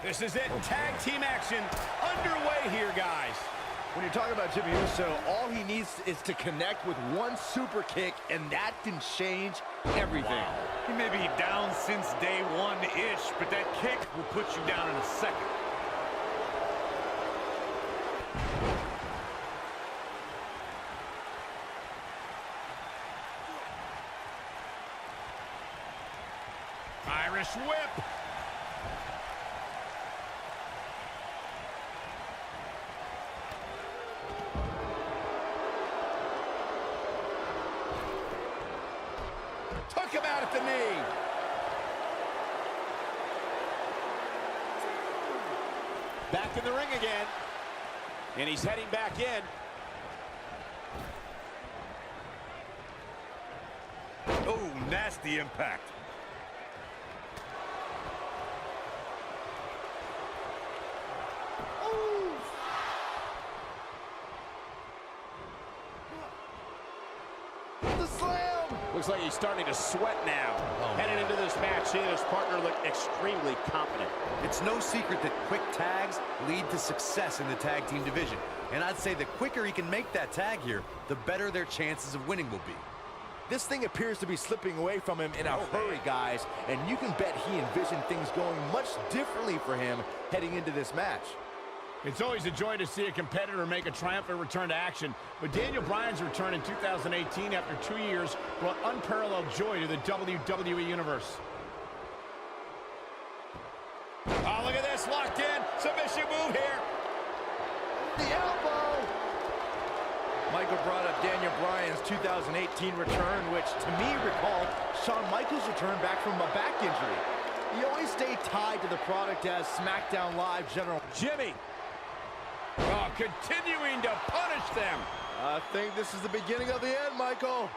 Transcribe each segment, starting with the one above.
This is it. Tag team action underway here, guys. When you're talking about Jimmy Uso, all he needs is to connect with one super kick, and that can change everything. Wow. He may be down since day one-ish, but that kick will put you down in a second. Irish whip. Took him out at the knee. Back in the ring again. And he's heading back in. Oh, nasty impact. Looks like he's starting to sweat now. Heading into this match, he and his partner look extremely confident. It's no secret that quick tags lead to success in the tag team division. And I'd say the quicker he can make that tag here, the better their chances of winning will be. This thing appears to be slipping away from him in a hurry, guys, and you can bet he envisioned things going much differently for him heading into this match. It's always a joy to see a competitor make a triumphant return to action, but Daniel Bryan's return in 2018 after 2 years brought unparalleled joy to the WWE Universe. Oh, look at this, locked in, submission move here. The elbow! Michael brought up Daniel Bryan's 2018 return, which to me recalled Shawn Michaels' return back from a back injury. He always stayed tied to the product as SmackDown Live General. Jimmy. Oh, continuing to punish them. I think this is the beginning of the end, Michael.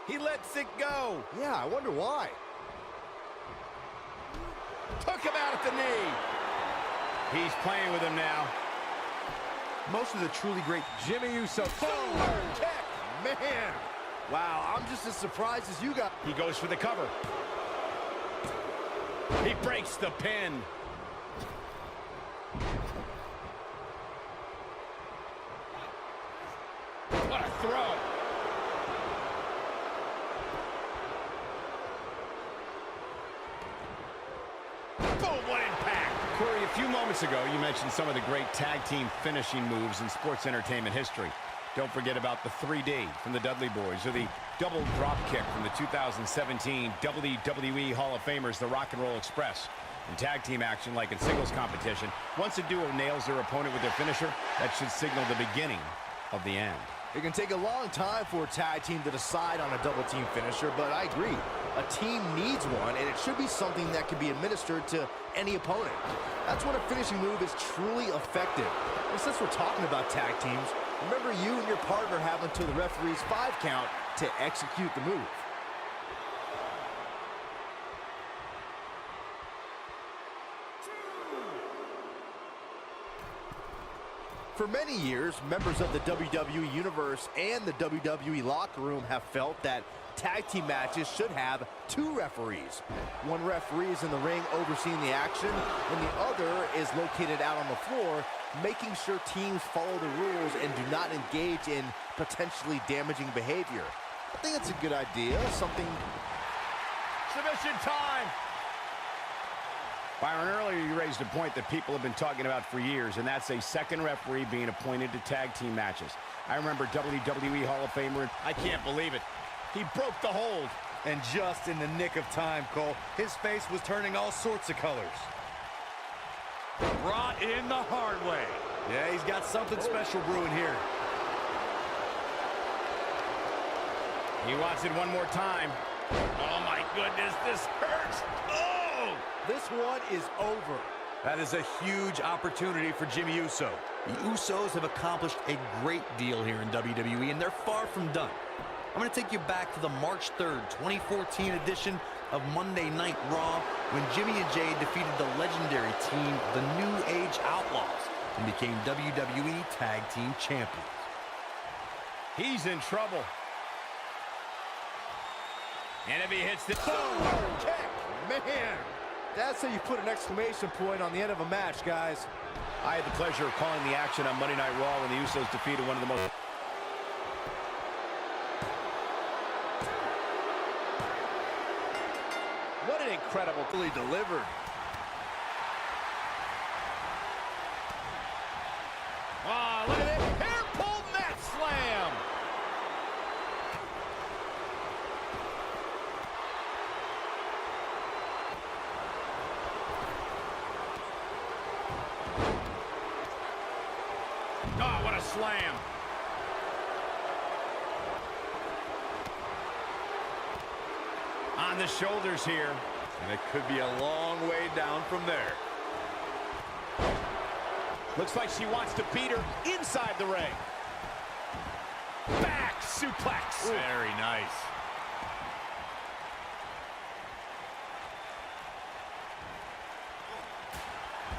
He lets it go. Yeah, I wonder why. Took him out at the knee. He's playing with him now. Most of the truly great Jimmy Uso. Boom! Man. Wow, I'm just as surprised as you got. He goes for the cover. He breaks the pin. What a throw. Boom, what impact. Corey, a few moments ago, you mentioned some of the great tag team finishing moves in sports entertainment history. Don't forget about the 3D from the Dudley Boys, or the double drop kick from the 2017 WWE Hall of Famers, the Rock and Roll Express. In tag team action, like in singles competition, once a duo nails their opponent with their finisher, that should signal the beginning of the end. It can take a long time for a tag team to decide on a double team finisher, but I agree. A team needs one, and it should be something that can be administered to any opponent. That's when a finishing move is truly effective. And since we're talking about tag teams, remember you and your partner have until the referee's 5 count to execute the move. For many years, members of the WWE Universe and the WWE locker room have felt that tag team matches should have 2 referees. One referee is in the ring overseeing the action, and the other is located out on the floor, making sure teams follow the rules and do not engage in potentially damaging behavior. I think it's a good idea, something... Submission time! Byron, earlier you raised a point that people have been talking about for years, and that's a second referee being appointed to tag team matches. I remember WWE Hall of Famer, I can't believe it. He broke the hold. And just in the nick of time, Cole, his face was turning all sorts of colors. Brought in the hard way. Yeah, he's got something special brewing here. He wants it one more time. Oh my goodness, this hurts. Oh! This one is over. That is a huge opportunity for Jimmy Uso. The Usos have accomplished a great deal here in WWE, and they're far from done. I'm going to take you back to the March 3rd, 2014 edition of Monday Night Raw, when Jimmy and Jay defeated the legendary team, the New Age Outlaws, and became WWE Tag Team Champions. He's in trouble. And if he hits the... Boom! Kick! Man! That's how you put an exclamation point on the end of a match, guys. I had the pleasure of calling the action on Monday Night Raw when the Usos defeated one of the most... What an incredible play delivered. Oh, look at it. Hair pull mat slam. Oh, what a slam. On the shoulders here. And it could be a long way down from there. Looks like she wants to beat her inside the ring. Back suplex. Ooh. Very nice.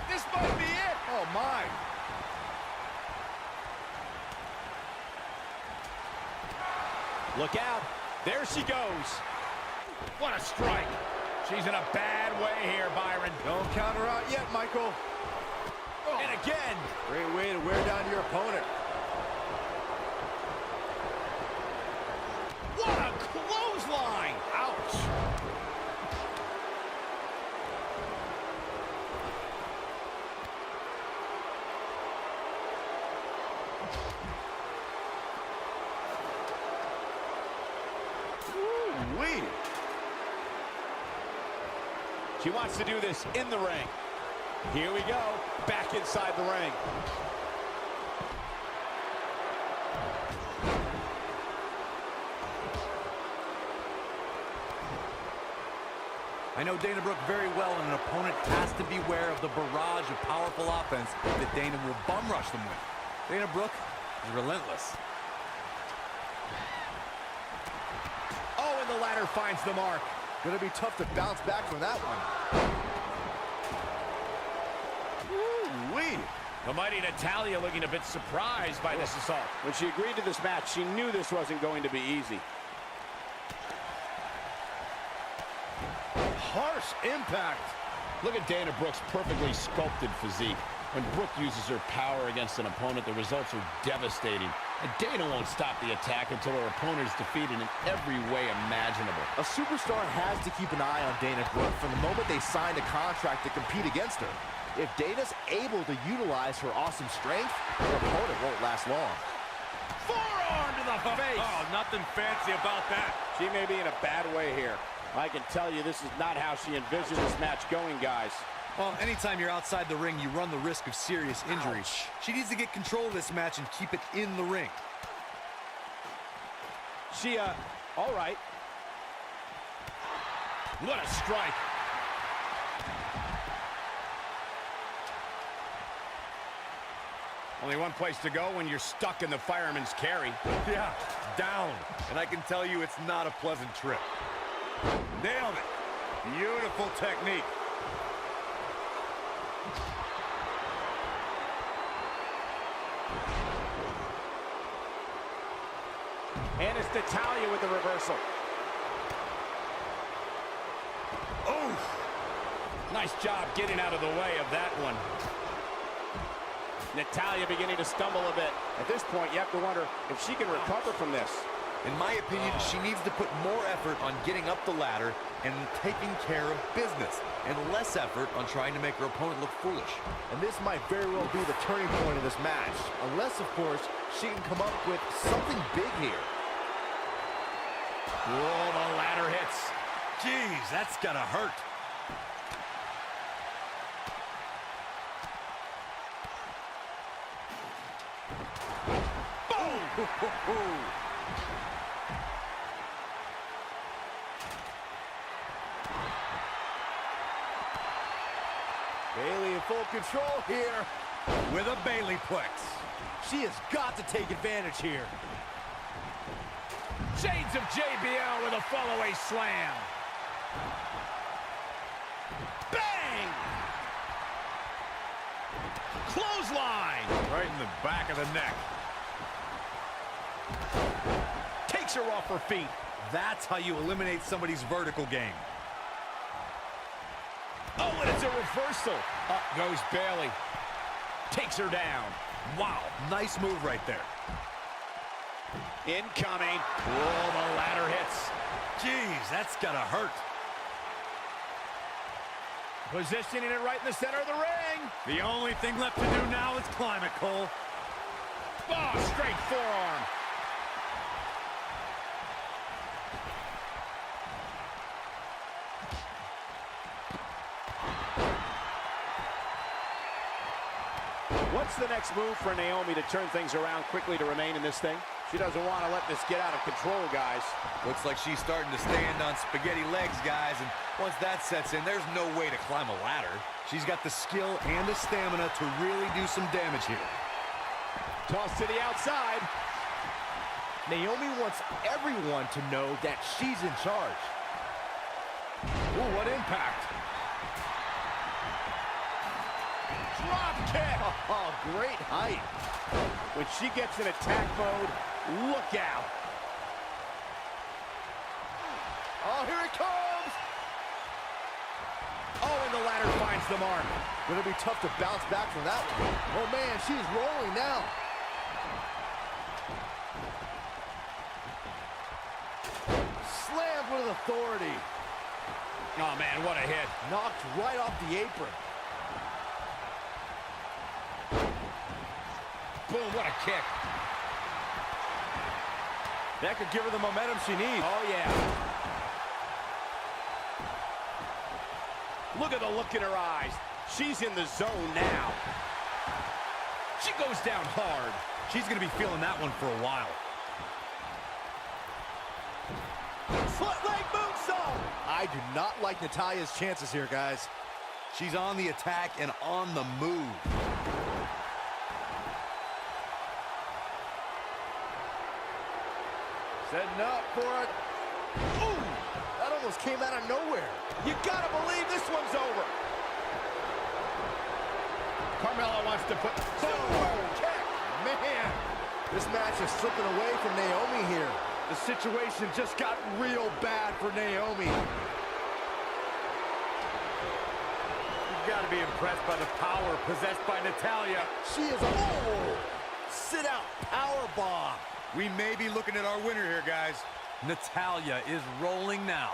This might be it. Oh, my. Look out. There she goes. What a strike. She's in a bad way here, Byron. Don't count her out yet, Michael. Oh. And again. Great way to wear down your opponent. What a clothesline. Ouch. Ooh-wee. She wants to do this in the ring. Here we go. Back inside the ring. I know Dana Brooke very well, and an opponent has to beware of the barrage of powerful offense that Dana will bum rush them with. Dana Brooke is relentless. Oh, and the ladder finds the mark. Gonna be tough to bounce back from that one. Ooh-wee. The mighty Natalya looking a bit surprised by this assault. When she agreed to this match, she knew this wasn't going to be easy. Harsh impact. Look at Dana Brooke's perfectly sculpted physique. When Brooke uses her power against an opponent, the results are devastating. And Dana won't stop the attack until her opponent is defeated in every way imaginable. A superstar has to keep an eye on Dana Brooke from the moment they signed a contract to compete against her. If Dana's able to utilize her awesome strength, her opponent won't last long. Forearm to the face. Oh, nothing fancy about that. She may be in a bad way here. I can tell you this is not how she envisioned this match going, guys. Well, anytime you're outside the ring, you run the risk of serious injury. Ouch. She needs to get control of this match and keep it in the ring. All right. What a strike. Only one place to go when you're stuck in the fireman's carry. Yeah, down. And I can tell you it's not a pleasant trip. Nailed it. Beautiful technique. And it's Natalya with the reversal. Oh, nice job getting out of the way of that one. Natalya beginning to stumble a bit. At this point, you have to wonder if she can recover from this. In my opinion, she needs to put more effort on getting up the ladder and taking care of business, and less effort on trying to make her opponent look foolish. And this might very well be the turning point of this match. Unless, of course, she can come up with something big here. Whoa, the ladder hits. Jeez, that's gotta hurt. Boom! Bayley in full control here. With a Bayley plex. She has got to take advantage here. Shades of JBL with a follow-away slam. Bang! Clothesline. Right in the back of the neck. Takes her off her feet. That's how you eliminate somebody's vertical game. Oh, and it's a reversal. Up goes Bayley. Takes her down. Wow, nice move right there. Incoming. Whoa, the ladder hits. Jeez, that's gotta hurt. Positioning it right in the center of the ring. The only thing left to do now is climb it, Cole. Oh, straight forearm. What's the next move for Naomi to turn things around quickly to remain in this thing? She doesn't want to let this get out of control, guys. Looks like she's starting to stand on spaghetti legs, guys, and once that sets in, there's no way to climb a ladder. She's got the skill and the stamina to really do some damage here. Toss to the outside. Naomi wants everyone to know that she's in charge. Ooh, what impact. Drop kick. Oh, great height. When she gets in attack mode, look out. Oh, here it comes. Oh, and the ladder finds the mark. Gonna be tough to bounce back from that one. Oh, man, she's rolling now. Slammed with authority. Oh, man, what a hit. Knocked right off the apron. Boom, what a kick. That could give her the momentum she needs. Oh, yeah. Look at the look in her eyes. She's in the zone now. She goes down hard. She's gonna be feeling that one for a while. Foot leg moonsault. I do not like Natalya's chances here, guys. She's on the attack and on the move. Setting up for it. Ooh, that almost came out of nowhere. You gotta believe this one's over. Carmella wants to put... Boom! Kick. Man, this match is slipping away from Naomi here. The situation just got real bad for Naomi. You've got to be impressed by the power possessed by Natalya. She is sit out powerbomb. We may be looking at our winner here, guys. Natalya is rolling now.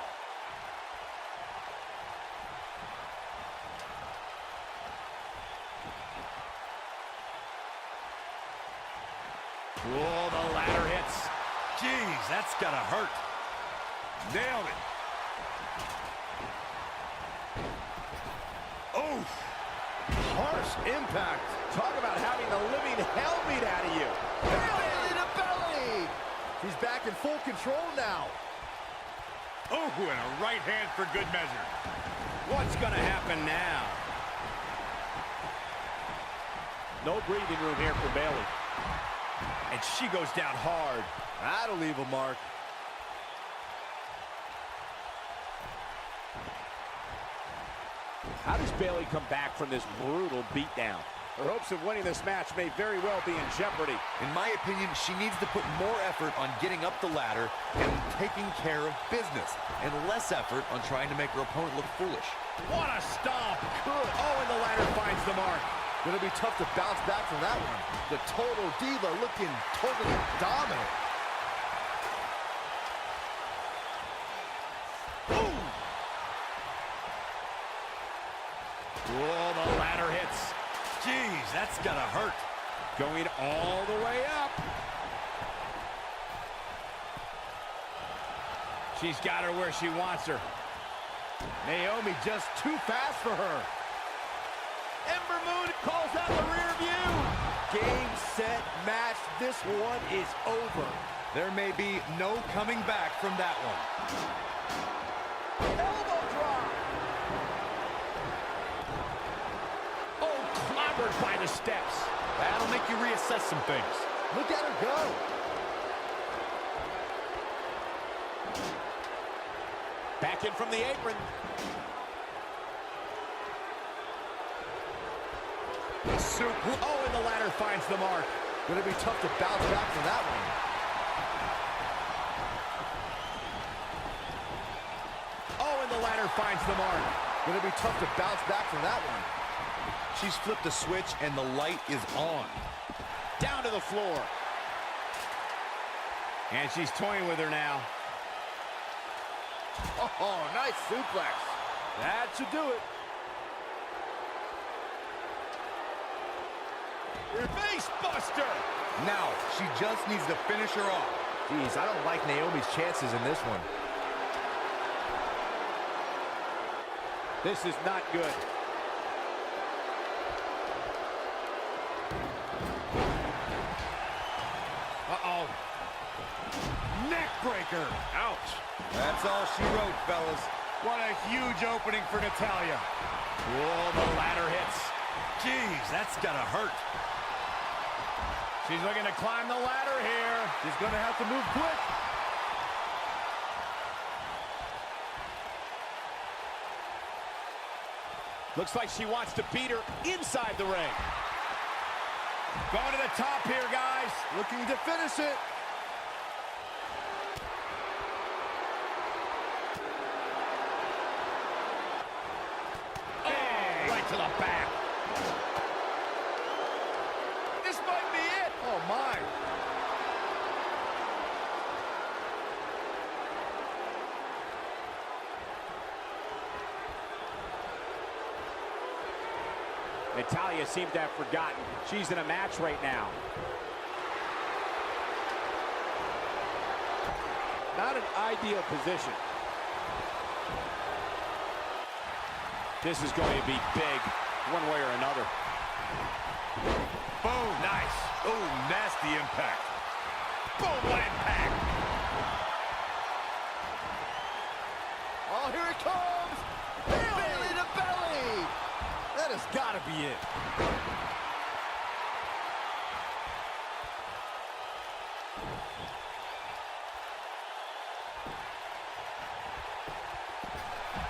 Whoa, the ladder hits. Jeez, that's gotta hurt. Nailed it. Oof. Harsh impact. Talk about having the living hell beat out of you. Belly to belly. She's back in full control now. Oh, and a right hand for good measure. What's gonna happen now? No breathing room here for Bayley. And she goes down hard. That'll leave a mark. How does Bayley come back from this brutal beatdown? Her hopes of winning this match may very well be in jeopardy. In my opinion, she needs to put more effort on getting up the ladder and taking care of business, and less effort on trying to make her opponent look foolish. What a stomp. Good. Oh, and the ladder finds the mark. Gonna be tough to bounce back from that one. The total diva looking totally dominant. Boom. Whoa, the ladder hits. Jeez, that's gotta hurt. Going all the way up. She's got her where she wants her. Naomi just too fast for her. Ember Moon calls out the rear view. Game, set, match. This one is over. There may be no coming back from that one. Elbow drop. Oh, clobbered by the steps. That'll make you reassess some things. Look at her go. Back in from the apron. Oh, and the ladder finds the mark. Gonna be tough to bounce back from that one. ladder finds the mark. Gonna be tough to bounce back from that one. She's flipped the switch, and the light is on. Down to the floor. And she's toying with her now. Oh, nice suplex. That should do it. Face buster. Now, she just needs to finish her off. Jeez, I don't like Naomi's chances in this one. This is not good. Uh-oh. Neck breaker. Ouch. That's all she wrote, fellas. What a huge opening for Natalya. Whoa, the ladder hits. Jeez, that's gotta hurt. She's looking to climb the ladder here. She's going to have to move quick. Looks like she wants to beat her inside the ring. Going to the top here, guys. Looking to finish it. Oh, right to the back. This might be it. Oh, my. Natalya seemed to have forgotten she's in a match right now. Not an ideal position. This is going to be big, one way or another. Boom. Nice. Oh, nasty impact. Boom, what impact. Oh, here it comes. Belly to belly. That has got to be it.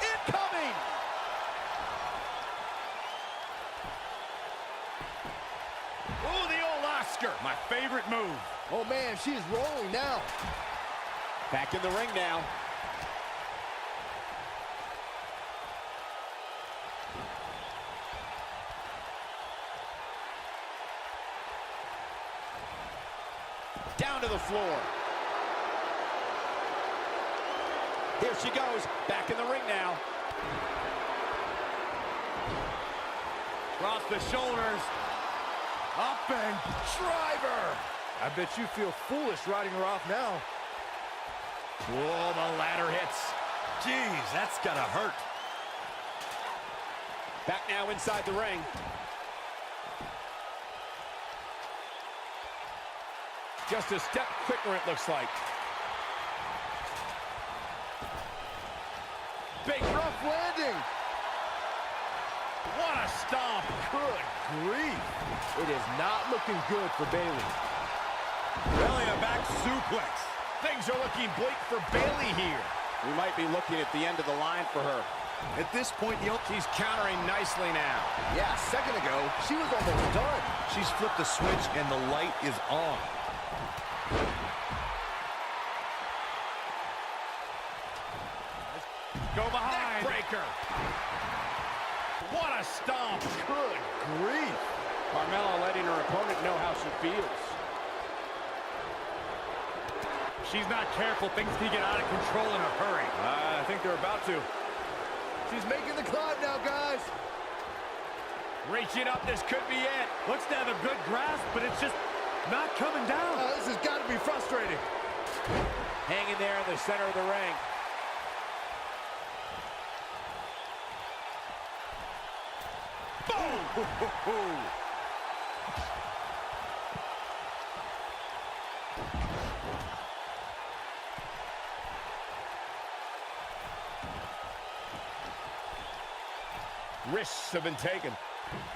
Incoming! Ooh, the old Oscar. My favorite move. Oh, man, she is rolling now. Back in the ring now. Down to the floor. Here she goes, back in the ring now. Across the shoulders. Up and driver. I bet you feel foolish riding her off now. Whoa, the ladder hits. Jeez, that's gotta hurt. Back now inside the ring. Just a step quicker, it looks like. Big rough landing. What a stomp. Good grief. It is not looking good for Bayley. Belly to back suplex. Things are looking bleak for Bayley here. We might be looking at the end of the line for her. At this point, She's countering nicely now. Yeah, a second ago, she was almost done. she's flipped the switch, and the light is on. Go behind. Breaker. What a stomp. Good grief. Carmella letting her opponent know how she feels. She's not careful. Things can get out of control in a hurry. I think they're about to. She's making the climb now, guys. Reaching up. This could be it. Looks to have a good grasp, but it's just not coming down. This has got to be frustrating. Hanging there in the center of the ring. Boom! Risks have been taken.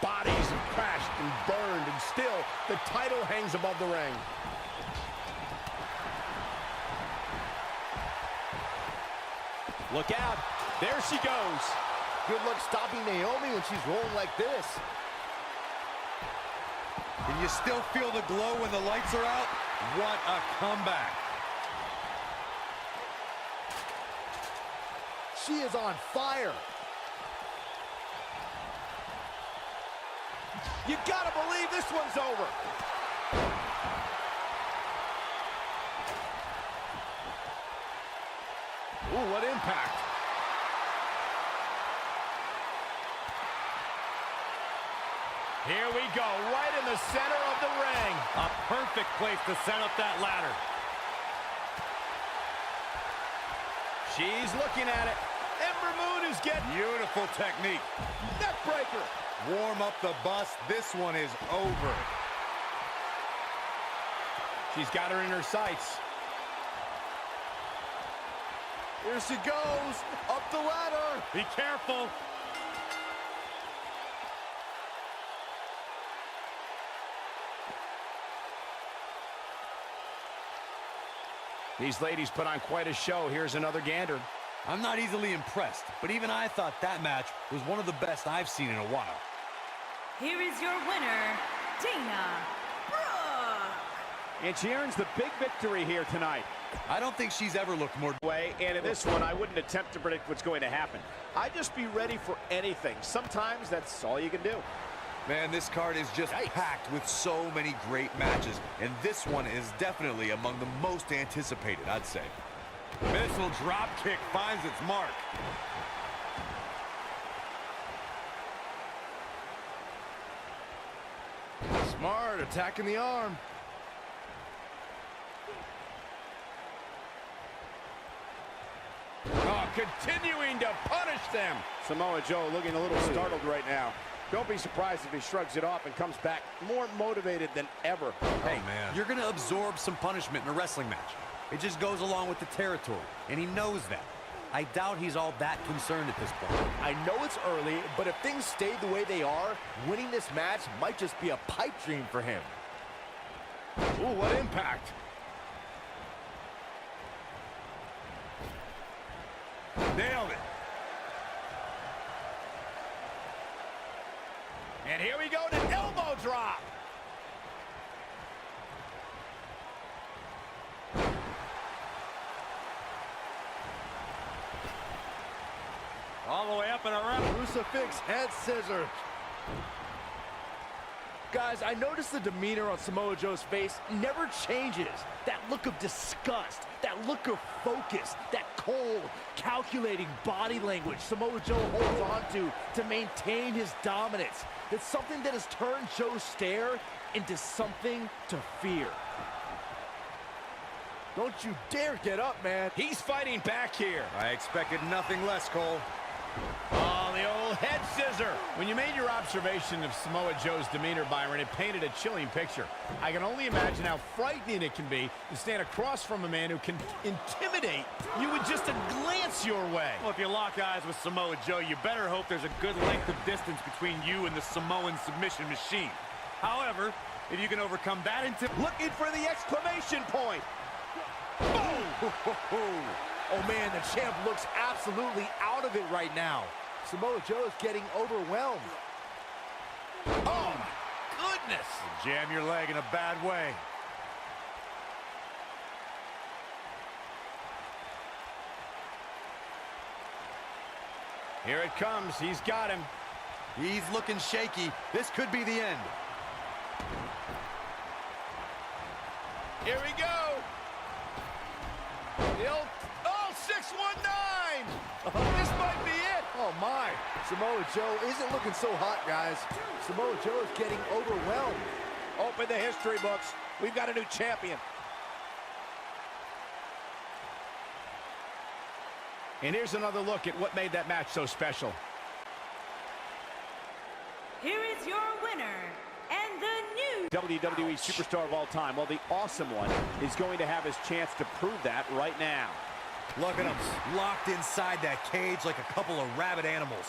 Bodies have crashed and burned, and still the title hangs above the ring. Look out. There she goes. Good luck stopping Naomi when she's rolling like this. Can you still feel the glow when the lights are out? What a comeback. She is on fire. You gotta believe this one's over. Ooh, what impact. Here we go, right in the center of the ring. A perfect place to set up that ladder. She's looking at it. Ember Moon is getting... Beautiful technique. Neck breaker. Warm up the bus. This one is over. She's got her in her sights. Here she goes, up the ladder. Be careful. These ladies put on quite a show. Here's another gander. I'm not easily impressed, but even I thought that match was one of the best I've seen in a while. Here is your winner, Dana Brooke. And she earns the big victory here tonight. I don't think she's ever looked more... And in this one, I wouldn't attempt to predict what's going to happen. I'd just be ready for anything. Sometimes that's all you can do. Man, this card is just packed with so many great matches, and this one is definitely among the most anticipated, I'd say. Missile drop kick finds its mark. Smart, attacking the arm. Oh, continuing to punish them. Samoa Joe looking a little startled right now. Don't be surprised if he shrugs it off and comes back more motivated than ever. Hey, man, you're going to absorb some punishment in a wrestling match. It just goes along with the territory, and he knows that. I doubt he's all that concerned at this point. I know it's early, but if things stay the way they are, winning this match might just be a pipe dream for him. Ooh, what impact. Nailed it. And here we go to elbow drop. All the way up and around. Crucifix head scissors. Guys, I noticed the demeanor on Samoa Joe's face never changes. That look of disgust, that look of focus, that cold, calculating body language Samoa Joe holds on to maintain his dominance. It's something that has turned Joe's stare into something to fear. Don't you dare get up, man. He's fighting back here. I expected nothing less, Cole. Oh, the old head scissor. When you made your observation of Samoa Joe's demeanor, Byron, it painted a chilling picture. I can only imagine how frightening it can be to stand across from a man who can intimidate you with just a glance your way. Well, if you lock eyes with Samoa Joe, you better hope there's a good length of distance between you and the Samoan submission machine. However, if you can overcome that Looking for the exclamation point. Boom! Oh man, the champ looks absolutely out of it right now. Samoa Joe is getting overwhelmed. Oh my goodness! jam your leg in a bad way. Here it comes. He's got him. He's looking shaky. This could be the end. Here we go. Oh, 619. This might be it. Oh my, Samoa Joe isn't looking so hot, guys. Samoa Joe is getting overwhelmed. Open the history books. We've got a new champion. And here's another look at what made that match so special. Here is your winner, and the new WWE superstar of all time. Well, the awesome one is going to have his chance to prove that right now. Look at them, locked inside that cage like a couple of rabid animals.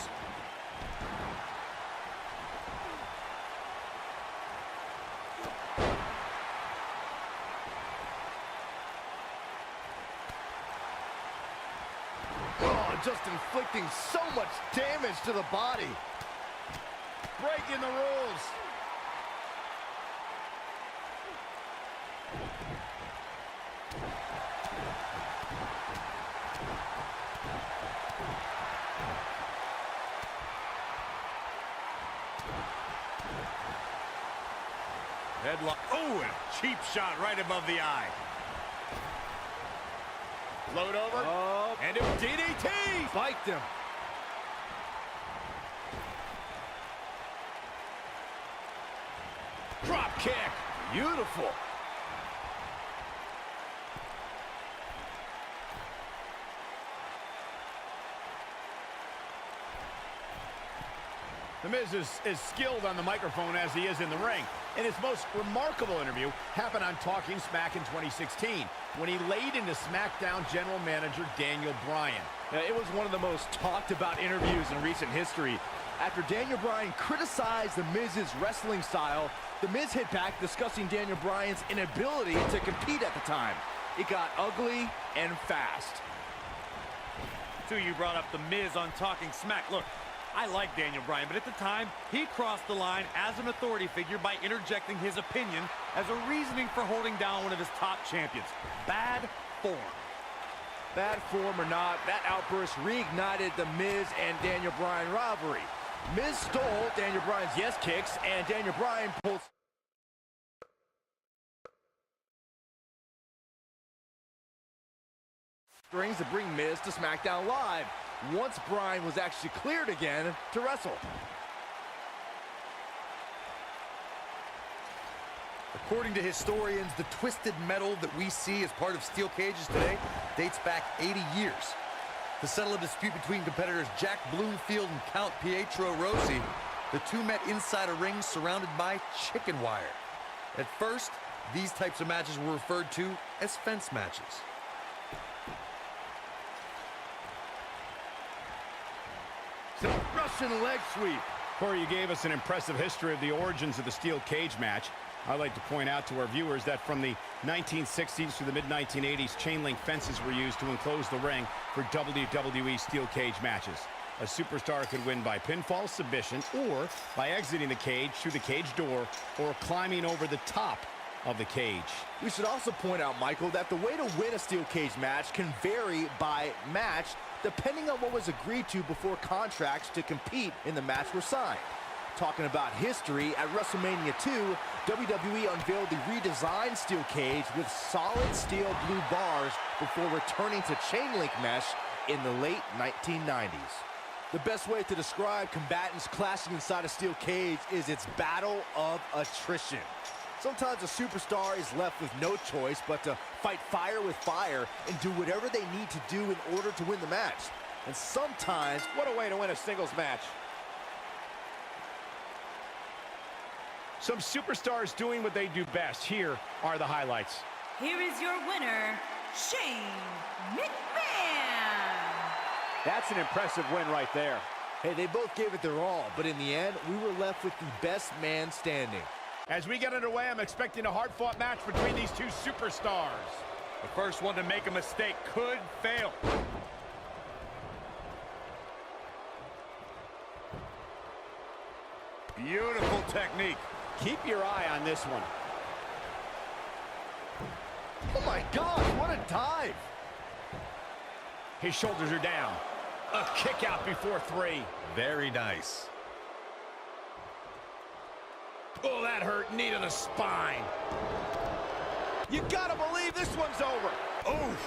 Oh, just inflicting so much damage to the body. Breaking the rules. Headlock. Oh, and a cheap shot right above the eye. Float over. Oh. And a DDT. Spiked him. Drop kick. Beautiful. The Miz is skilled on the microphone as he is in the ring. And his most remarkable interview happened on Talking Smack in 2016 when he laid into SmackDown General Manager Daniel Bryan. It was one of the most talked about interviews in recent history. After Daniel Bryan criticized The Miz's wrestling style, The Miz hit back discussing Daniel Bryan's inability to compete at the time. It got ugly and fast. Two, you brought up The Miz on Talking Smack. Look, I like Daniel Bryan, but at the time, he crossed the line as an authority figure by interjecting his opinion as a reasoning for holding down one of his top champions. Bad form. Bad form or not, that outburst reignited the Miz and Daniel Bryan rivalry. Miz stole Daniel Bryan's yes kicks, and Daniel Bryan pulled strings to bring Miz to SmackDown Live, once Bryan was actually cleared again to wrestle. According to historians, the twisted metal that we see as part of steel cages today dates back 80 years. To settle a dispute between competitors Jack Bloomfield and Count Pietro Rossi, the two met inside a ring surrounded by chicken wire. At first, these types of matches were referred to as fence matches. Russian leg sweep. Corey, you gave us an impressive history of the origins of the steel cage match. I'd like to point out to our viewers that from the 1960s to the mid-1980s, chain link fences were used to enclose the ring for WWE steel cage matches. A superstar could win by pinfall submission or by exiting the cage through the cage door or climbing over the top of the cage. We should also point out, Michael, that the way to win a steel cage match can vary by match depending on what was agreed to before contracts to compete in the match were signed. Talking about history, at WrestleMania 2, WWE unveiled the redesigned steel cage with solid steel blue bars before returning to chain link mesh in the late 1990s. The best way to describe combatants clashing inside a steel cage is its battle of attrition. Sometimes a superstar is left with no choice but to fight fire with fire and do whatever they need to do in order to win the match. And sometimes, What a way to win a singles match. Some superstars doing what they do best. Here are the highlights. Here is your winner, Shane McMahon. That's an impressive win right there. hey, they both gave it their all, but in the end, we were left with the best man standing. As we get underway, I'm expecting a hard-fought match between these two superstars. The first one to make a mistake could fail. Beautiful technique. Keep your eye on this one. Oh my gosh, what a dive! His shoulders are down. A kick out before three. Very nice. Oh, that hurt. Knee to the spine. You gotta believe this one's over. Oof.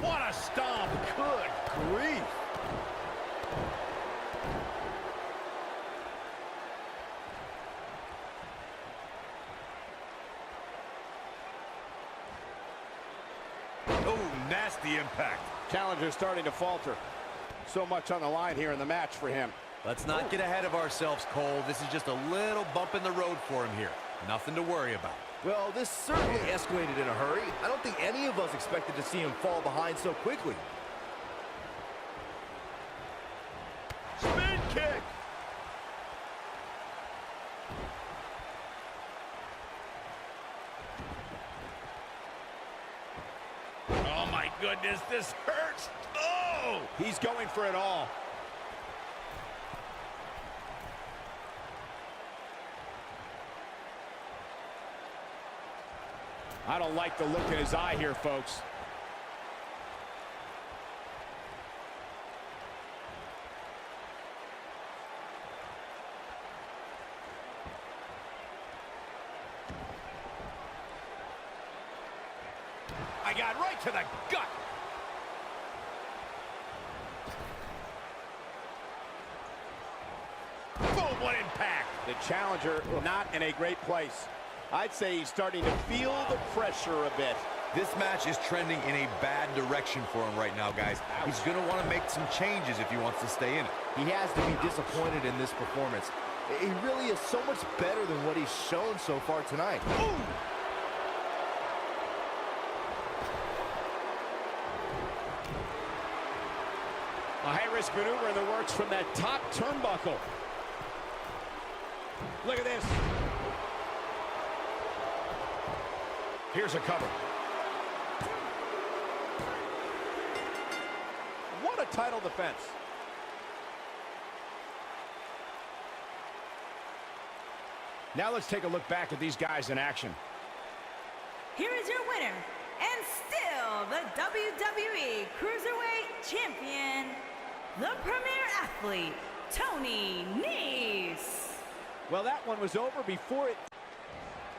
What a stomp. Good grief. Oh, nasty impact. Challenger's starting to falter. So much on the line here in the match for him. Let's not get ahead of ourselves, Cole. This is just a little bump in the road for him here. Nothing to worry about. Well, this certainly escalated in a hurry. I don't think any of us expected to see him fall behind so quickly. Spin kick. Oh, my goodness, this hurts. Oh! He's going for it all. I don't like the look in his eye here, folks. my God, right to the gut. Boom, what impact. The challenger not in a great place. I'd say he's starting to feel the pressure a bit. This match is trending in a bad direction for him right now, guys. He's going to want to make some changes if he wants to stay in it. He has to be disappointed in this performance. He really is so much better than what he's shown so far tonight. Ooh. A high-risk maneuver in the works from that top turnbuckle. Look at this. Here's a cover. What a title defense. Now let's take a look back at these guys in action. Here is your winner, and still the WWE Cruiserweight Champion, the Premier Athlete, Tony Nese. Well, that one was over before it.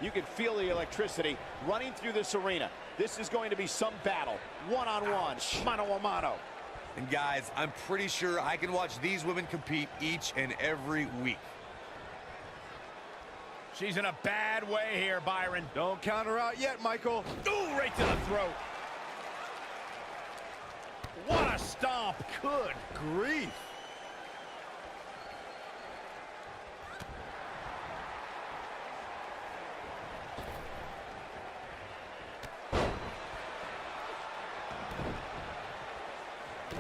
You can feel the electricity running through this arena. This is going to be some battle. One-on-one, mano-a-mano. And guys, I'm pretty sure I can watch these women compete each and every week. She's in a bad way here, Byron. Don't count her out yet, Michael. Ooh, right to the throat. What a stomp. Good grief.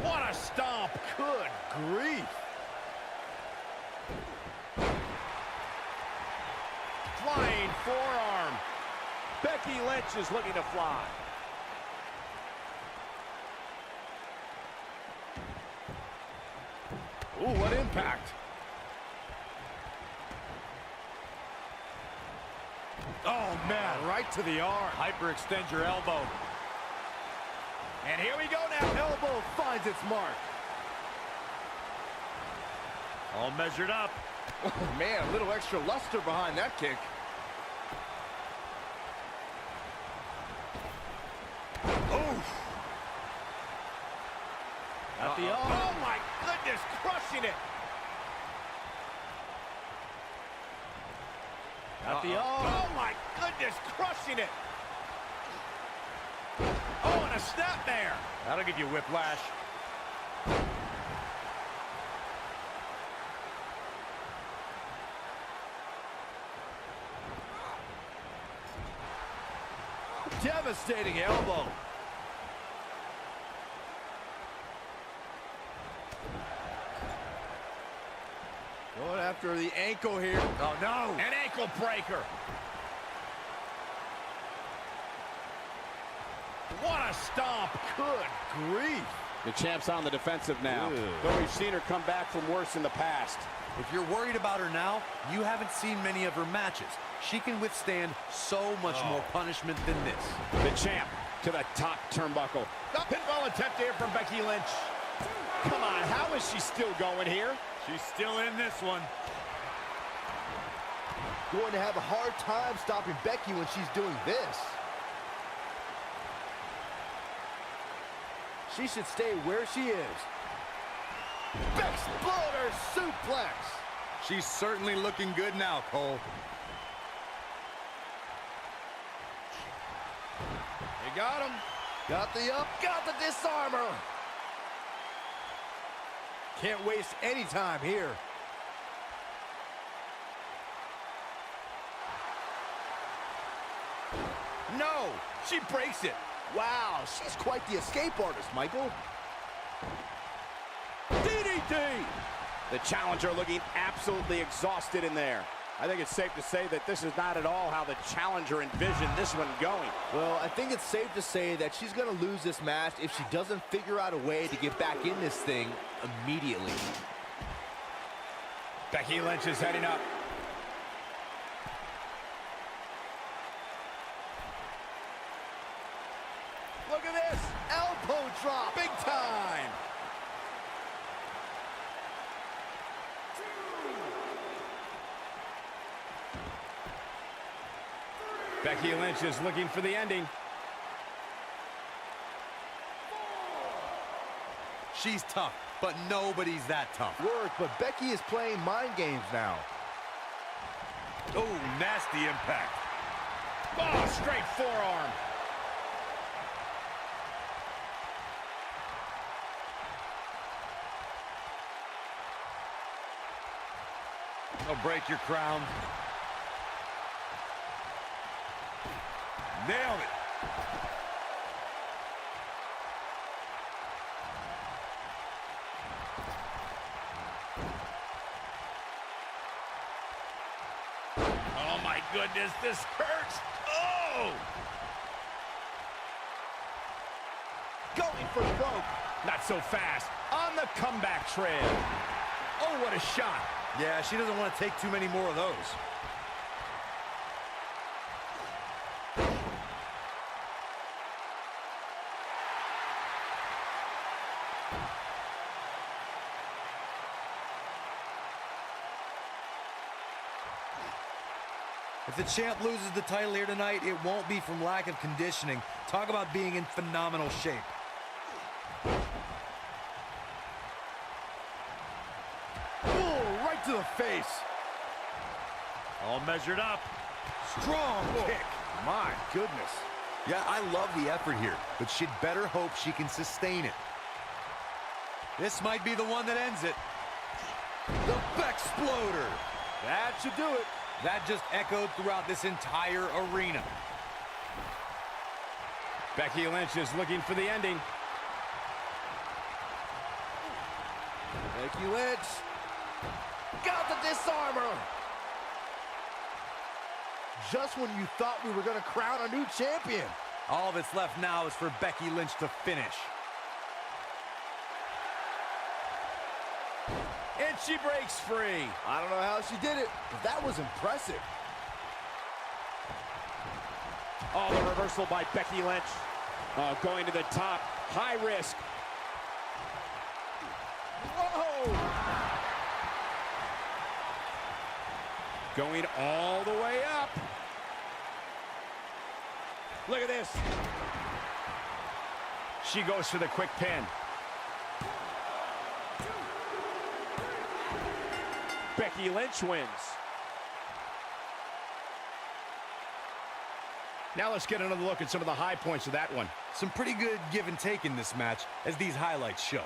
What a stomp. Good grief. Flying forearm. Becky Lynch is looking to fly. Ooh, what impact. Oh, man, right to the arm. Hyperextend your elbow. And here we go now. Elbow finds its mark. All measured up. Oh, man, a little extra luster behind that kick. At the arm. Oh, my goodness, crushing it. At the arm. Oh, my goodness, crushing it. Oh, and a snap there. That'll give you whiplash. Devastating elbow. Going after the ankle here. Oh, no. An ankle breaker. What a stomp. Good grief. The champ's on the defensive now, though we've seen her come back from worse in the past. If you're worried about her now, you haven't seen many of her matches. She can withstand so much more punishment than this. The champ to the top turnbuckle. The pinfall attempt here from Becky Lynch. Come on, how is she still going here? She's still in this one. Going to have a hard time stopping Becky when she's doing this. She should stay where she is. Exploder suplex. She's certainly looking good now, Cole. You got him. Got the up, got the disarmer. Can't waste any time here. No, she breaks it. Wow, she's quite the escape artist, Michael. DDT! The challenger looking absolutely exhausted in there. I think it's safe to say that this is not at all how the challenger envisioned this one going. Well, I think it's safe to say that she's going to lose this match if she doesn't figure out a way to get back in this thing immediately. Becky Lynch is heading up. Look at this, elbow drop. Big time. Becky Lynch is looking for the ending. she's tough, but nobody's that tough. Work, but Becky is playing mind games now. Oh, nasty impact. Oh, straight forearm. They'll break your crown. Nailed it. Oh, my goodness, this hurts. Oh! Going for broke. Not so fast. On the comeback trail. Oh, what a shot. Yeah, she doesn't want to take too many more of those. If the champ loses the title here tonight, it won't be from lack of conditioning. Talk about being in phenomenal shape. Oh, right to the face. All measured up. Strong kick. My goodness. Yeah, I love the effort here, but she'd better hope she can sustain it. This might be the one that ends it. The Bexploder. That should do it. That just echoed throughout this entire arena. Becky Lynch is looking for the ending. Becky Lynch. Got the disarmer. Just when you thought we were going to crown a new champion. All that's left now is for Becky Lynch to finish. And she breaks free. I don't know how she did it, but that was impressive. Oh, the reversal by Becky Lynch. Oh, going to the top. High risk. Whoa! Going all the way up. Look at this. She goes for the quick pin. Becky Lynch wins. Now let's get another look at some of the high points of that one. Some pretty good give and take in this match, as these highlights show.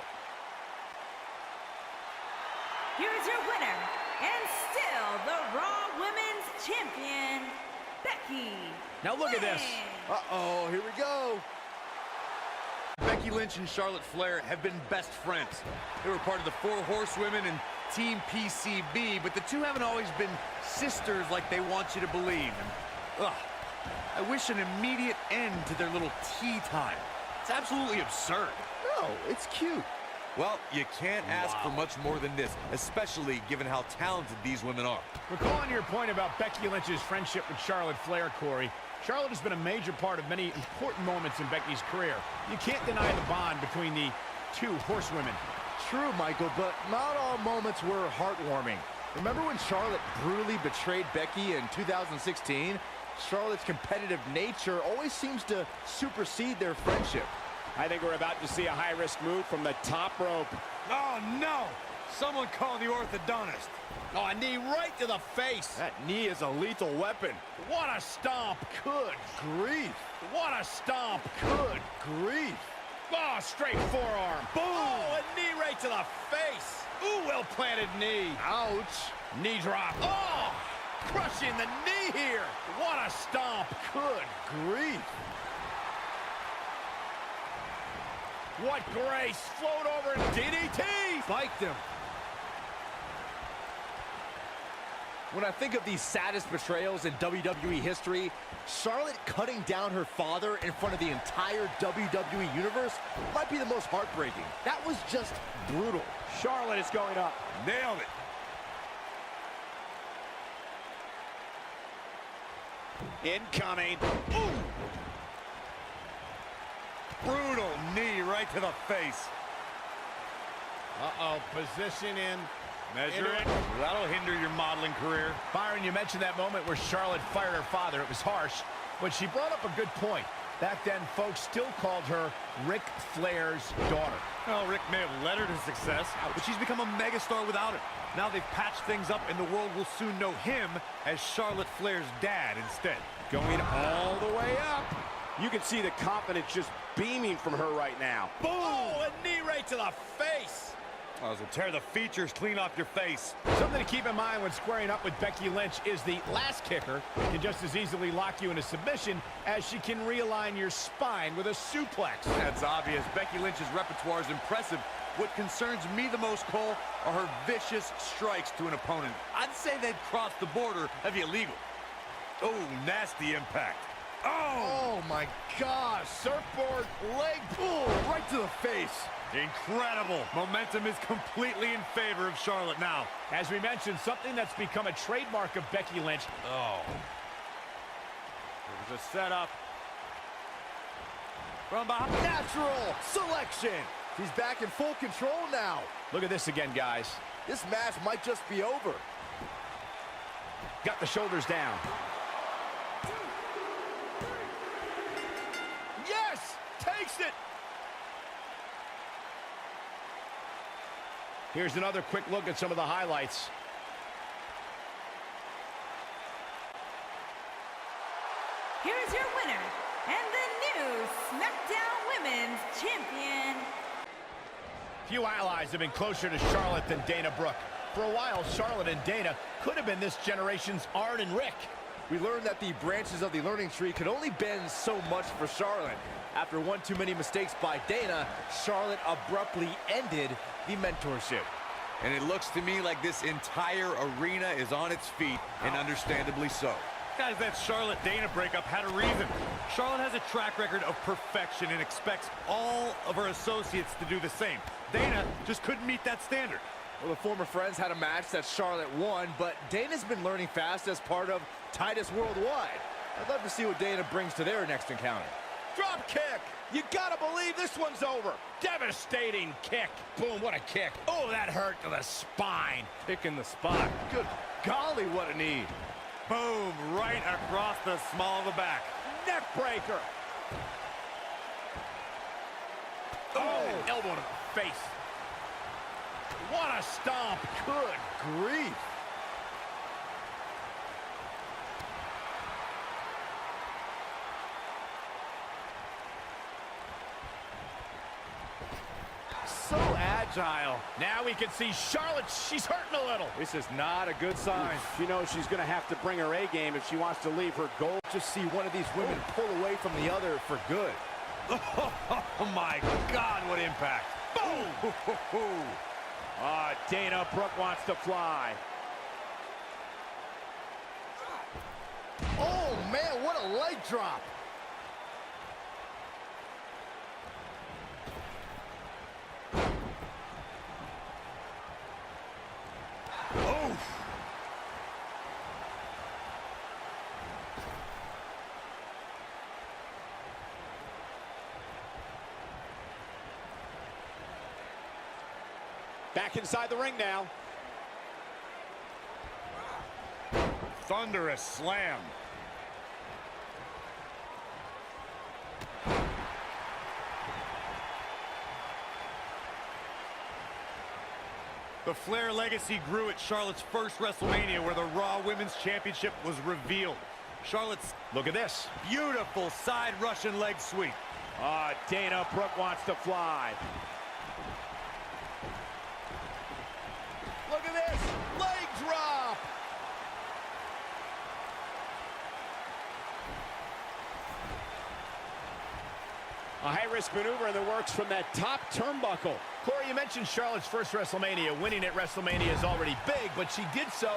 Here's your winner, and still the Raw Women's Champion, Becky Now look at this. Lynch. Uh-oh, here we go. Becky Lynch and Charlotte Flair have been best friends. They were part of the Four Horsewomen and Team PCB, but the two haven't always been sisters like they want you to believe. And, I wish an immediate end to their little tea time. It's absolutely absurd. No, it's cute. Well, you can't ask for much more than this, especially given how talented these women are. Recalling your point about Becky Lynch's friendship with Charlotte Flair, Corey, Charlotte has been a major part of many important moments in Becky's career. You can't deny the bond between the two horsewomen. True, Michael, but not all moments were heartwarming. Remember when Charlotte brutally betrayed Becky in 2016? Charlotte's competitive nature always seems to supersede their friendship. I think we're about to see a high-risk move from the top rope. Oh, no! Someone call the orthodontist. Oh, a knee right to the face. That knee is a lethal weapon. What a stomp. Good grief. What a stomp. Good grief. Oh, straight forearm. Boom. Oh, a knee right to the face. Ooh, well-planted knee. Ouch. Knee drop. Oh, crushing the knee here. What a stomp. Good grief. What grace. Float over and DDT. Spiked him. When I think of the saddest betrayals in WWE history, Charlotte cutting down her father in front of the entire WWE Universe might be the most heartbreaking. That was just brutal. Charlotte is going up. Nailed it. Incoming. Ooh. Brutal knee right to the face. Uh-oh, position in. Measure it. That'll hinder your modeling career. Byron, you mentioned that moment where Charlotte fired her father. It was harsh, but she brought up a good point. Back then, folks still called her Ric Flair's daughter. Well, Rick may have led her to success, but she's become a megastar without it. Now they've patched things up, and the world will soon know him as Charlotte Flair's dad instead. Going all the way up. You can see the confidence just beaming from her right now. Boom! Oh, a knee right to the face. Oh, so tear the features clean off your face. Something to keep in mind when squaring up with Becky Lynch is the last kicker can just as easily lock you into submission as she can realign your spine with a suplex. That's obvious. Becky Lynch's repertoire is impressive. What concerns me the most, Cole, are her vicious strikes to an opponent. I'd say they'd cross the border of illegal. Oh, nasty impact. Oh my gosh, surfboard leg pull right to the face. Incredible. Momentum is completely in favor of Charlotte now. As we mentioned, something that's become a trademark of Becky Lynch. Oh. It was a setup. From behind. Natural selection. He's back in full control now. Look at this again, guys. This match might just be over. Got the shoulders down. Yes! Takes it! Here's another quick look at some of the highlights. Here's your winner, and the new SmackDown Women's Champion. Few allies have been closer to Charlotte than Dana Brooke. For a while, Charlotte and Dana could have been this generation's Arn and Rick. We learned that the branches of the learning tree could only bend so much for Charlotte. After one too many mistakes by Dana, Charlotte abruptly ended the mentorship. And it looks to me like this entire arena is on its feet, and understandably so. Guys, that Charlotte-Dana breakup had a reason. Charlotte has a track record of perfection and expects all of her associates to do the same. Dana just couldn't meet that standard. Well, the former friends had a match that Charlotte won, but Dana's been learning fast as part of Titus Worldwide. I'd love to see what Dana brings to their next encounter. Drop kick. You gotta believe this one's over. Devastating kick. Boom, what a kick. Oh, that hurt to the spine. Picking the spot. Good golly, what a knee. Boom, right across the small of the back. Neck breaker. Oh, elbow to the face. What a stomp. Good grief. So agile. Now we can see Charlotte. She's hurting a little. This is not a good sign. She knows she's going to have to bring her A game if she wants to leave her goal. Just see one of these women pull away from the other for good. Oh my God, what impact. Boom! Dana Brooke wants to fly. Oh man, what a leg drop. Back inside the ring now. Thunderous slam. The Flair legacy grew at Charlotte's first WrestleMania, where the Raw Women's Championship was revealed. Charlotte's, Look at this. beautiful side Russian leg sweep. Dana Brooke wants to fly. Look at this, leg drop. A high-risk maneuver in the works from that top turnbuckle. Corey, you mentioned Charlotte's first WrestleMania. Winning at WrestleMania is already big, but she did so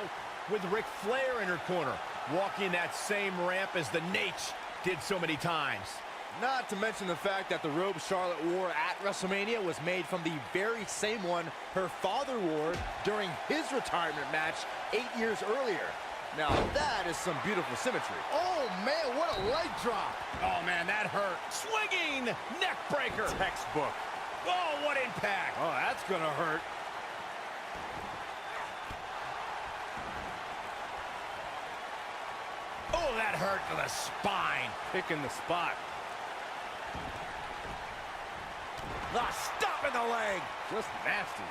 with Ric Flair in her corner, walking that same ramp as the Nate did so many times. Not to mention the fact that the robe Charlotte wore at WrestleMania was made from the very same one her father wore during his retirement match 8 years earlier. Now that is some beautiful symmetry. Oh man, what a leg drop. Oh man, that hurt. Swinging neck breaker. Textbook. Oh, what impact. Oh, that's gonna hurt. Oh, that hurt to the spine. Picking the spot. The stop in the leg. Just nasty.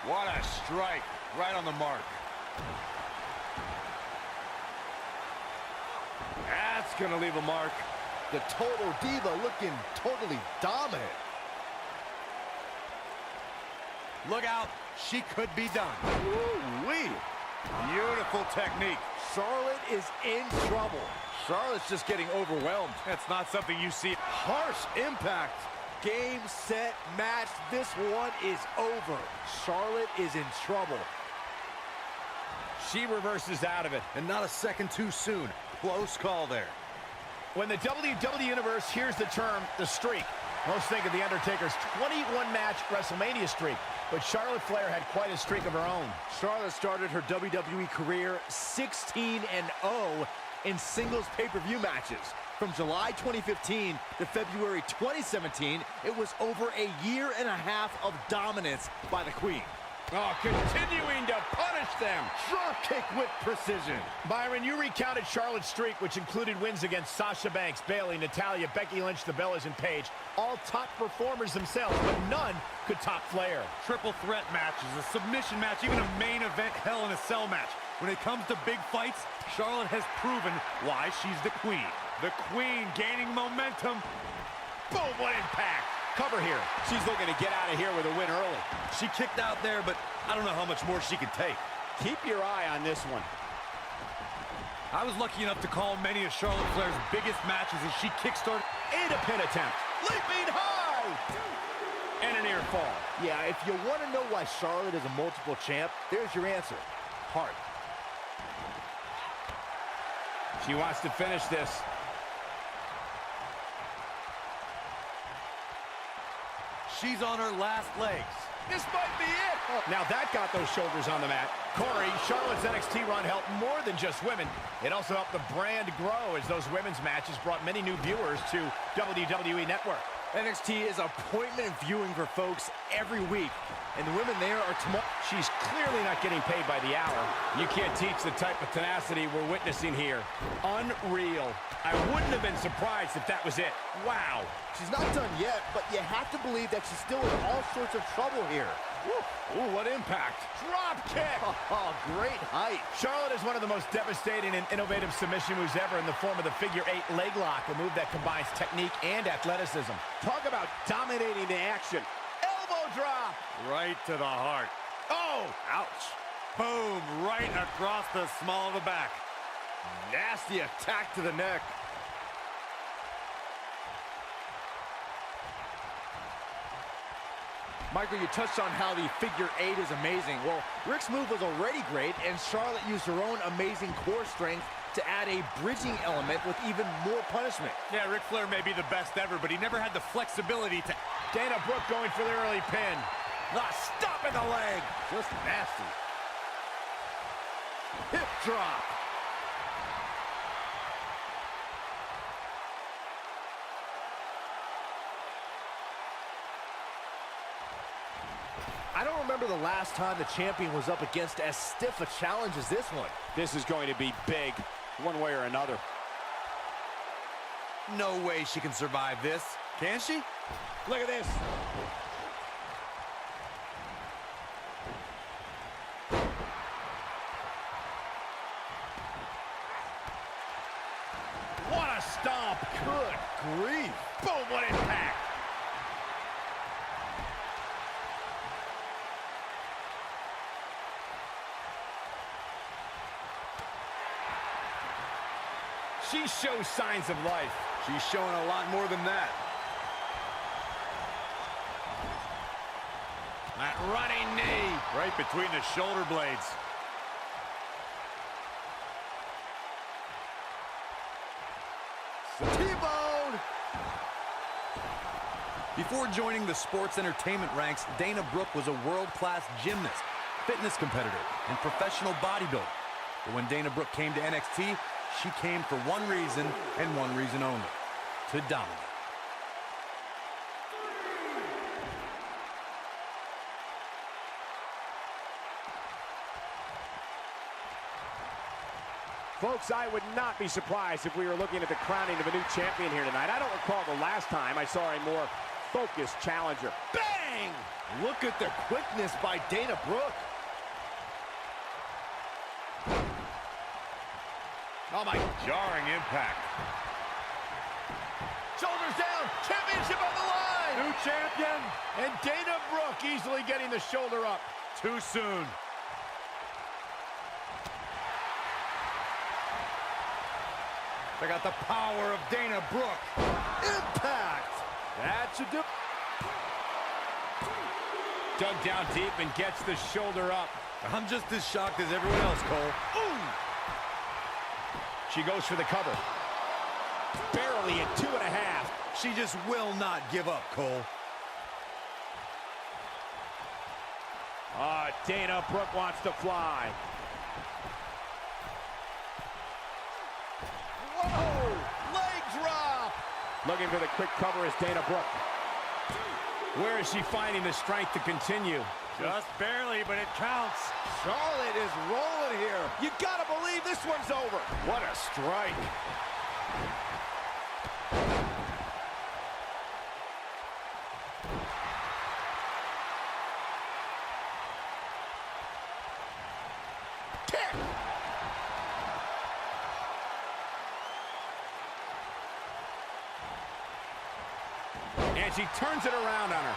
What a strike. Right on the mark. That's going to leave a mark. The total diva looking totally dominant. Look out. She could be done. Woo-wee. Beautiful technique. Charlotte is in trouble. Charlotte's just getting overwhelmed. That's not something you see. Harsh impact. Game, set, match. This one is over. Charlotte is in trouble. She reverses out of it. And not a second too soon. Close call there. When the WWE Universe hears the term, the streak, most think of The Undertaker's 21-match WrestleMania streak. But Charlotte Flair had quite a streak of her own. Charlotte started her WWE career 16-0 in singles pay-per-view matches. From July 2015 to February 2017, it was over a year and a half of dominance by the Queen. Oh, continuing to punish them. Drop kick with precision. Byron, you recounted Charlotte's streak, which included wins against Sasha Banks, Bayley, Natalya, Becky Lynch, the Bellas, and Paige. All top performers themselves, but none could top Flair. Triple threat matches, a submission match, even a main event Hell in a Cell match. When it comes to big fights, Charlotte has proven why she's the queen. The queen gaining momentum. Boom, what impact. Cover here. She's looking to get out of here with a win early. She kicked out there, but I don't know how much more she could take. Keep your eye on this one. I was lucky enough to call many of Charlotte Flair's biggest matches as she kickstarted. And a pin attempt. Leaping high. And a near fall. Yeah, if you want to know why Charlotte is a multiple champ, there's your answer. Heart. She wants to finish this. She's on her last legs. This might be it. Now that got those shoulders on the mat. Corey, Charlotte's NXT run helped more than just women. It also helped the brand grow as those women's matches brought many new viewers to WWE Network. NXT is appointment viewing for folks every week, and the women there are tomorrow. She's clearly not getting paid by the hour. You can't teach the type of tenacity we're witnessing here. Unreal. I wouldn't have been surprised if that was it. Wow. She's not done yet, but you have to believe that she's still in all sorts of trouble here. Ooh, what impact. Drop kick. Oh, great height. Charlotte is one of the most devastating and innovative submission moves ever in the form of the figure 8 leg lock, a move that combines technique and athleticism. Talk about dominating the action. Elbow drop. Right to the heart. Oh, Ouch. Boom, right across the small of the back. Nasty attack to the neck. Michael, you touched on how the figure 8 is amazing. Well, Rick's move was already great, and Charlotte used her own amazing core strength to add a bridging element with even more punishment. Yeah, Ric Flair may be the best ever, but he never had the flexibility to... Dana Brooke going for the early pin. The stop in the leg. Just nasty. Hip drop. I don't remember the last time the champion was up against as stiff a challenge as this one. This is going to be big, one way or another. No way she can survive this. Can she? Look at this. What a stomp. Good grief. Boom, what impact. She shows signs of life. She's showing a lot more than that. That running knee. Right between the shoulder blades. T-bone. Before joining the sports entertainment ranks, Dana Brooke was a world-class gymnast, fitness competitor, and professional bodybuilder. But when Dana Brooke came to NXT, she came for one reason and one reason only: to dominate. Folks, I would not be surprised if we were looking at the crowning of a new champion here tonight. I don't recall the last time I saw a more focused challenger. Bang! Look at the quickness by Dana Brooke. Oh, my jarring impact. Shoulders down, championship on the line! New champion, and Dana Brooke easily getting the shoulder up. Too soon. Check out the power of Dana Brooke. Impact! That should do. Dug down deep and gets the shoulder up. I'm just as shocked as everyone else, Cole. Ooh! She goes for the cover. Barely at 2.5. She just will not give up, Cole. Dana Brooke wants to fly. Whoa! Leg drop! Looking for the quick cover is Dana Brooke. Where is she finding the strength to continue? Just barely, but it counts. Charlotte is rolling here. You gotta believe this one's over. What a strike. Kick! And she turns it around on her.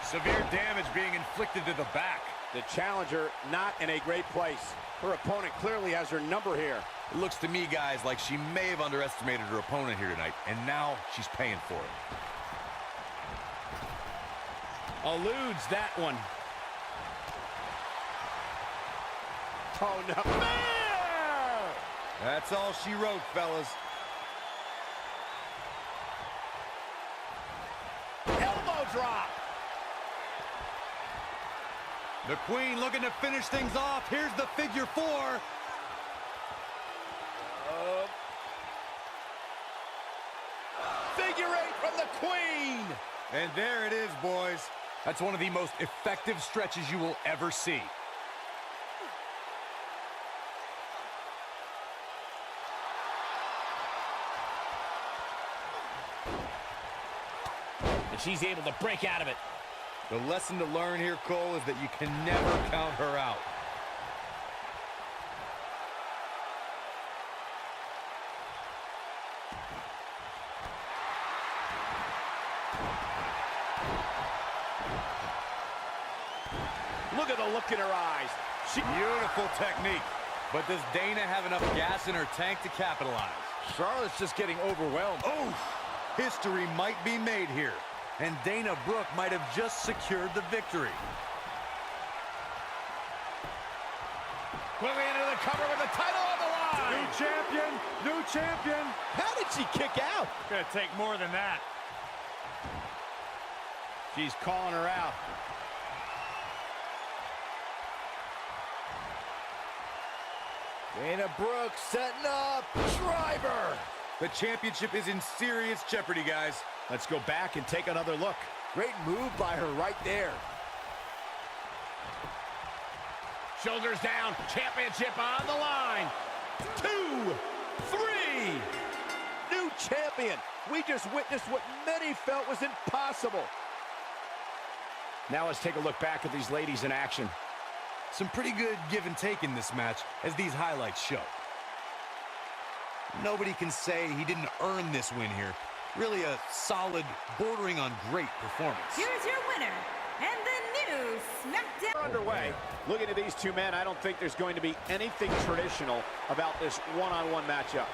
Severe damage being inflicted to the back. The challenger not in a great place. Her opponent clearly has her number here. It looks to me, guys, like she may have underestimated her opponent here tonight, and now she's paying for it. Eludes that one. Oh, no. That's all she wrote, fellas. Elbow drop! The Queen looking to finish things off. Here's the figure 4. Figure 8 from the Queen! And there it is, boys. That's one of the most effective stretches you will ever see. And she's able to break out of it. The lesson to learn here, Cole, is that you can never count her out. Look at the look in her eyes. Beautiful technique. But does Dana have enough gas in her tank to capitalize? Charlotte's just getting overwhelmed. Oh, history might be made here. And Dana Brooke might have just secured the victory. Quickly into the cover with the title on the line. New champion, new champion. How did she kick out? Gonna take more than that. She's calling her out. Dana Brooke setting up. Driver. The championship is in serious jeopardy, guys. Let's go back and take another look. Great move by her right there. Shoulders down, championship on the line. 2, 3. New champion. We just witnessed what many felt was impossible. Now let's take a look back at these ladies in action. Some pretty good give and take in this match, as these highlights show. Nobody can say he didn't earn this win here. Really a solid, bordering on great performance. Here's your winner, and the new SmackDown. Underway. Looking at these two men, I don't think there's going to be anything traditional about this one-on-one matchup.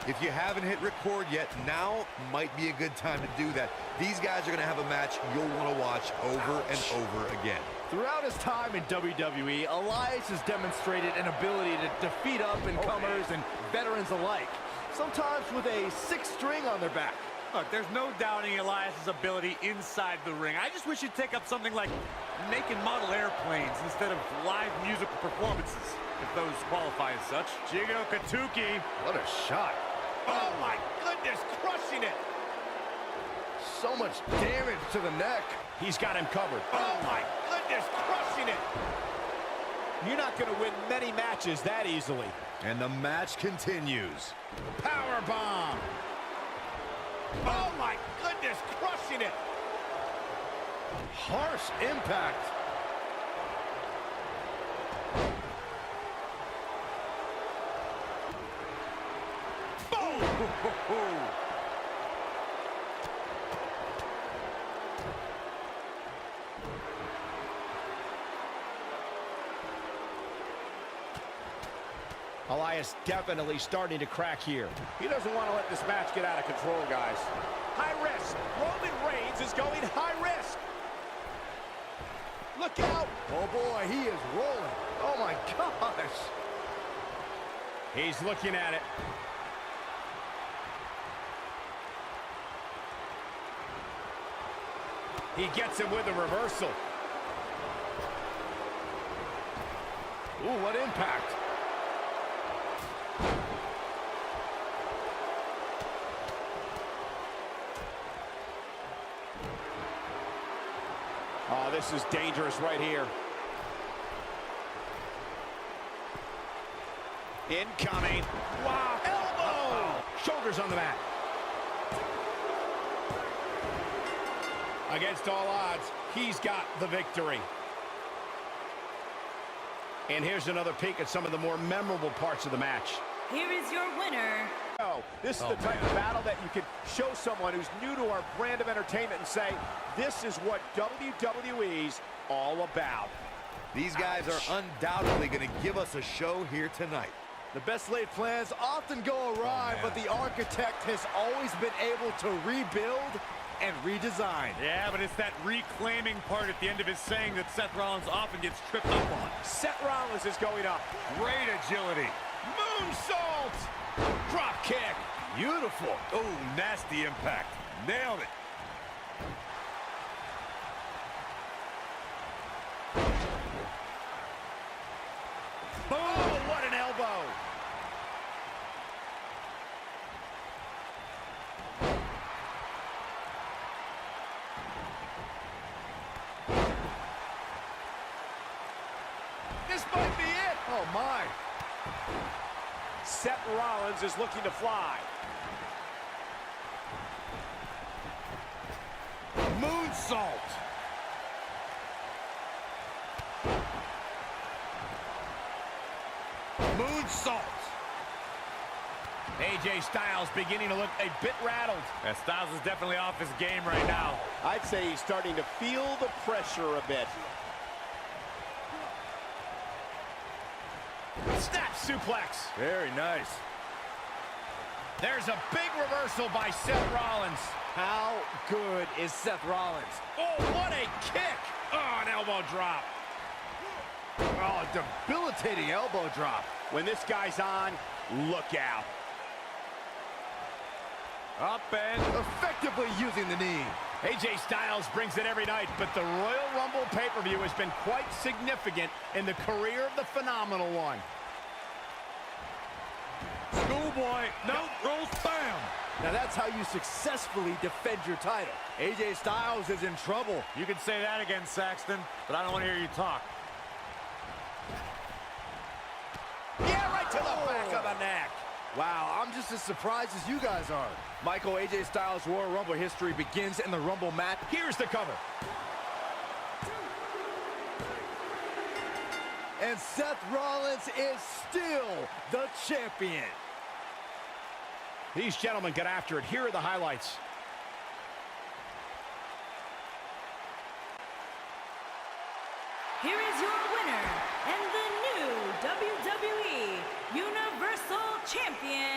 If you haven't hit record yet, now might be a good time to do that. These guys are going to have a match you'll want to watch over and over again. Throughout his time in WWE, Elias has demonstrated an ability to defeat up-and-comers and veterans alike, sometimes with a 6th string on their back. Look, there's no doubting Elias's ability inside the ring. I just wish he'd take up something like making model airplanes instead of live musical performances, if those qualify as such. Jigo Katuki. What a shot. Oh my goodness, crushing it. So much damage to the neck. He's got him covered. Oh my goodness, crushing it. You're not going to win many matches that easily. And the match continues. Power bomb. Oh, my goodness, crushing it. Harsh impact. Boom. Elias definitely starting to crack here. He doesn't want to let this match get out of control, guys. High risk. Roman Reigns is going high risk. Look out. Oh, boy, he is rolling. Oh, my gosh. He's looking at it. He gets him with a reversal. Ooh, what impact. Oh, this is dangerous right here. Incoming. Wow, elbow! Shoulders on the mat. Against all odds, he's got the victory. And here's another peek at some of the more memorable parts of the match. Here is your winner. This is the type of battle that you can show someone who's new to our brand of entertainment and say, this is what WWE's all about. These guys are undoubtedly going to give us a show here tonight. The best laid plans often go awry, but the architect has always been able to rebuild and redesign. Yeah, but it's that reclaiming part at the end of his saying that Seth Rollins often gets tripped up on. Seth Rollins is going up. Great agility. Moonsault! Drop kick. Beautiful. Oh, nasty impact. Nailed it. Boom! Oh, what an elbow! This might be it! Oh, my. Seth Rollins is looking to fly. Moonsault! Moonsault! AJ Styles beginning to look a bit rattled. Yeah, Styles is definitely off his game right now. I'd say he's starting to feel the pressure a bit. Snap suplex. Very nice. There's a big reversal by Seth Rollins. How good is Seth Rollins? Oh, what a kick! Oh, an elbow drop. Oh, a debilitating elbow drop. When this guy's on, look out. Up and Effectively using the knee. AJ Styles brings it every night, but the Royal Rumble pay-per-view has been quite significant in the career of the Phenomenal One. Schoolboy, no, rolls, bam! Now that's how you successfully defend your title. AJ Styles is in trouble. You can say that again, Saxton, but I don't want to hear you talk. Yeah, right to the back of the neck. Wow, I'm just as surprised as you guys are. Michael, AJ Styles' Royal Rumble history begins in the Rumble match. Here's the cover. And Seth Rollins is still the champion. These gentlemen get after it. Here are the highlights. Here is your winner and the new WWE Universal Champion,